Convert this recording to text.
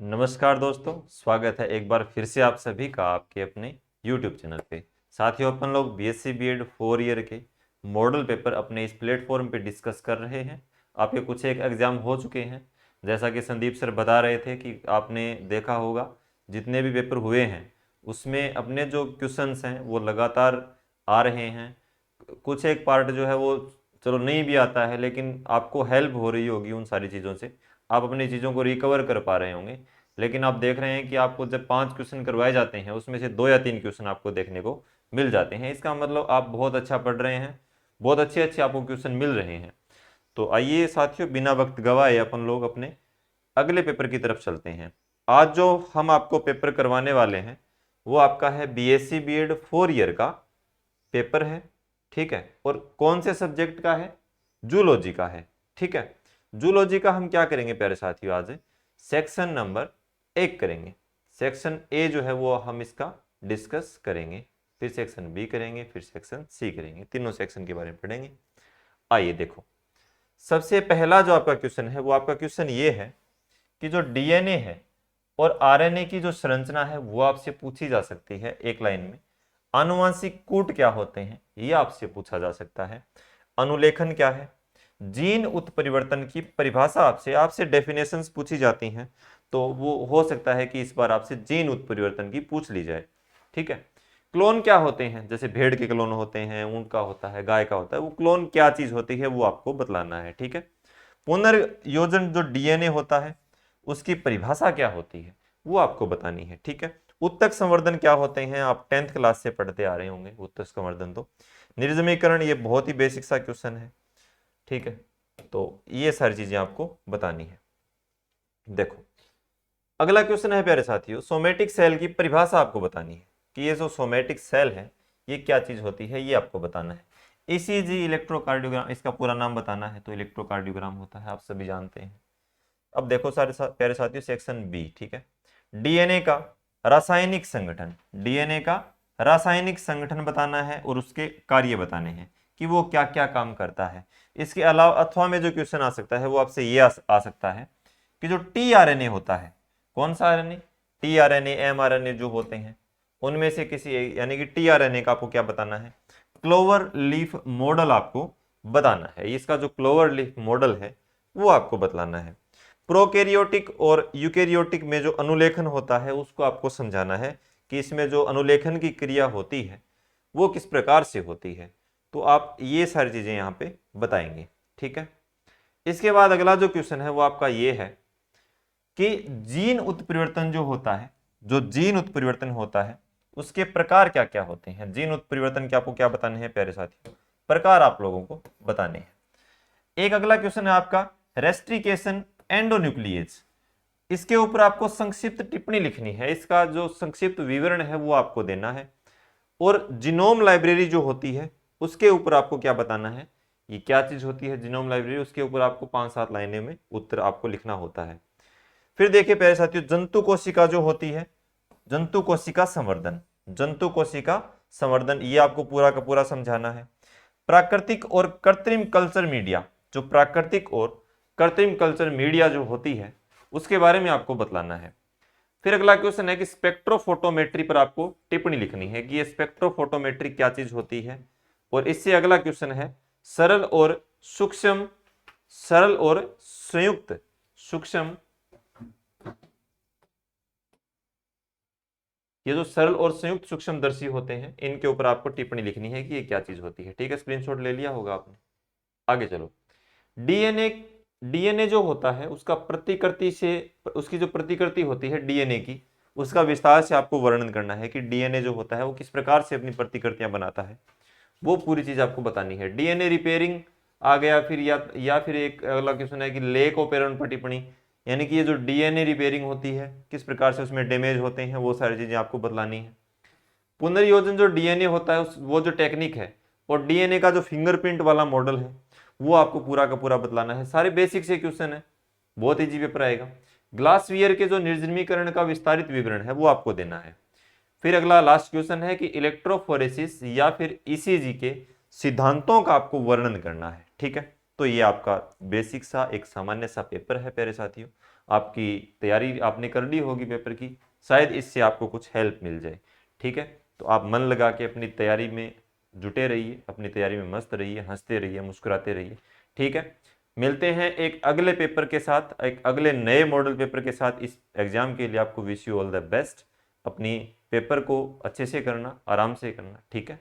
नमस्कार दोस्तों, स्वागत है एक बार फिर से आप सभी का आपके अपने YouTube चैनल पे। साथियों, अपन लोग बीएससी बीएड 4 ईयर के मॉडल पेपर अपने इस प्लेटफॉर्म पे डिस्कस कर रहे हैं। आपके कुछ एक एग्ज़ाम हो चुके हैं, जैसा कि संदीप सर बता रहे थे कि आपने देखा होगा जितने भी पेपर हुए हैं उसमें अपने जो क्वेश्चंस हैं वो लगातार आ रहे हैं। कुछ एक पार्ट जो है वो चलो नहीं भी आता है, लेकिन आपको हेल्प हो रही होगी उन सारी चीज़ों से, आप अपनी चीज़ों को रिकवर कर पा रहे होंगे। लेकिन आप देख रहे हैं कि आपको जब 5 क्वेश्चन करवाए जाते हैं उसमें से 2 या 3 क्वेश्चन आपको देखने को मिल जाते हैं। इसका मतलब आप बहुत अच्छा पढ़ रहे हैं, बहुत अच्छे अच्छे आपको क्वेश्चन मिल रहे हैं। तो आइए साथियों, बिना वक्त गवाए अपन लोग अपने अगले पेपर की तरफ चलते हैं। आज जो हम आपको पेपर करवाने वाले हैं वो आपका है बीएससी बीएड 4 ईयर का पेपर है, ठीक है। और कौन से सब्जेक्ट का है? जूलॉजी का है, ठीक है। जूलॉजी का हम क्या करेंगे प्यारे साथियों, आज सेक्शन नंबर 1 करेंगे। सेक्शन ए जो है वो हम इसका डिस्कस करेंगे, फिर सेक्शन बी करेंगे, फिर सेक्शन सी करेंगे। तीनों सेक्शन के बारे में पढ़ेंगे। आइए देखो, सबसे पहला जो आपका क्वेश्चन है वो आपका क्वेश्चन ये है कि जो डीएनए है और आरएनए की जो संरचना है वो आपसे पूछी जा सकती है एक लाइन में। आनुवांशिक कूट क्या होते हैं ये आपसे पूछा जा सकता है। अनुलेखन क्या है? जीन उत्परिवर्तन की परिभाषा आपसे आपसे डेफिनेशंस पूछी जाती हैं, तो वो हो सकता है कि इस बार आपसे जीन उत्परिवर्तन की पूछ ली जाए, ठीक है। क्लोन क्या होते हैं? जैसे भेड़ के क्लोन होते हैं, ऊंट का होता है, गाय का होता है, वो क्लोन क्या चीज होती है वो आपको बतलाना है, ठीक है। पुनर्योजन जो डीएनए होता है उसकी परिभाषा क्या होती है वो आपको बतानी है, ठीक है। उत्तक संवर्धन क्या होते हैं? आप 10th क्लास से पढ़ते आ रहे होंगे उत्तक संवर्धन। तो निर्जमीकरण, ये बहुत ही बेसिक सा क्वेश्चन है, ठीक है। तो ये सारी चीजें आपको बतानी है। देखो, अगला क्वेश्चन है प्यारे साथियों, सोमेटिक सेल की परिभाषा आपको बतानी है कि ये जो सोमेटिक सेल है ये क्या चीज होती है, ये आपको बताना है। ईसीजी इलेक्ट्रोकार्डियोग्राम, इसका पूरा नाम बताना है, तो इलेक्ट्रोकार्डियोग्राम होता है, आप सभी जानते हैं। अब देखो सारे प्यारे साथियों, सेक्शन बी, ठीक है। डीएनए का रासायनिक संगठन, डीएनए का रासायनिक संगठन बताना है और उसके कार्य बताने हैं कि वो क्या क्या काम करता है। इसके अलावा अथवा में जो क्वेश्चन आ सकता है वो आपसे ये आ सकता है कि जो टीआरएनए होता है, कौन सा आरएनए? टीआरएनए, एमआरएनए जो होते हैं उनमें से किसी, यानी कि टीआरएनए का आपको क्या बताना है? क्लोवर लीफ मॉडल आपको बताना है। इसका जो क्लोवर लीफ मॉडल है वो आपको बतलाना है। प्रोकैरियोटिक और यूकैरियोटिक में जो अनुलेखन होता है उसको आपको समझाना है कि इसमें जो अनुलेखन की क्रिया होती है वो किस प्रकार से होती है। तो आप ये सारी चीजें यहाँ पे बताएंगे, ठीक है। इसके बाद अगला जो क्वेश्चन है वो आपका ये है कि जीन उत्परिवर्तन जो होता है, जो जीन उत्परिवर्तन होता है उसके प्रकार क्या क्या होते हैं। जीन उत्परिवर्तन के आपको क्या बताने हैं प्यारे साथियों? प्रकार आप लोगों को बताने हैं। एक अगला क्वेश्चन है आपका रेस्ट्रिकेशन एंडोन्यूक्लिएज, इसके ऊपर आपको संक्षिप्त टिप्पणी लिखनी है, इसका जो संक्षिप्त विवरण है वो आपको देना है। और जीनोम लाइब्रेरी जो होती है उसके ऊपर आपको क्या बताना है, ये क्या चीज होती है जीनोम लाइब्रेरी, उसके ऊपर आपको 5-7 लाइनें में उत्तर आपको लिखना होता है। फिर देखिए प्यारे साथियों, जंतु कोशिका जो होती है, जंतु कोशिका संवर्धन, जंतु कोशिका संवर्धन ये आपको पूरा का पूरा समझाना है। प्राकृतिक और कृत्रिम कल्चर मीडिया, जो प्राकृतिक और कृत्रिम कल्चर मीडिया जो होती है उसके बारे में आपको बतलाना है। फिर अगला क्वेश्चन है कि स्पेक्ट्रोफोटोमेट्री पर आपको टिप्पणी लिखनी है कि ये स्पेक्ट्रोफोटोमेट्री क्या चीज होती है। और इससे अगला क्वेश्चन है सरल और सूक्ष्म, सरल और संयुक्त सूक्ष्म, ये जो सरल और संयुक्त सूक्ष्मदर्शी होते हैं इनके ऊपर आपको टिप्पणी लिखनी है कि ये क्या चीज होती है, ठीक है। स्क्रीनशॉट ले लिया होगा आपने। आगे चलो, डीएनए, डीएनए जो होता है उसका प्रतिकृति से, उसकी जो प्रतिकृति होती है डीएनए की, उसका विस्तार से आपको वर्णन करना है कि डीएनए जो होता है वो किस प्रकार से अपनी प्रतिकृतियां बनाता है, वो पूरी चीज आपको बतानी है। डीएनए रिपेयरिंग आ गया। फिर या फिर एक अगला क्वेश्चन है कि लेक ऑपेरन पर टिप्पणी, यानी कि ये जो डीएनए रिपेयरिंग होती है किस प्रकार से उसमें डैमेज होते हैं, वो सारी चीजें आपको बतलानी है। पुनर्योजन जो डीएनए होता है वो जो टेक्निक है, और डीएनए का जो फिंगरप्रिंट वाला मॉडल है वो आपको पूरा का पूरा बतलाना है। सारे बेसिक से क्वेश्चन है, बहुत इजी पेपर आएगा। ग्लासवियर के जो निर्जमीकरण का विस्तारित विवरण है वो आपको देना है। फिर अगला लास्ट क्वेश्चन है कि इलेक्ट्रोफोरेसिस या फिर ईसीजी के सिद्धांतों का आपको वर्णन करना है, ठीक है। तो ये आपका बेसिक सा एक सामान्य सा पेपर है प्यारे साथियों। आपकी तैयारी आपने कर ली होगी पेपर की, शायद इससे आपको कुछ हेल्प मिल जाए। ठीक है, तो आप मन लगा के अपनी तैयारी में जुटे रहिए, अपनी तैयारी में मस्त रहिए, हंसते रहिए, मुस्कुराते रहिए। ठीक है, मिलते हैं एक अगले पेपर के साथ, एक अगले नए मॉडल पेपर के साथ। इस एग्जाम के लिए आपको wish you all the best. अपनी पेपर को अच्छे से करना, आराम से करना। ठीक है।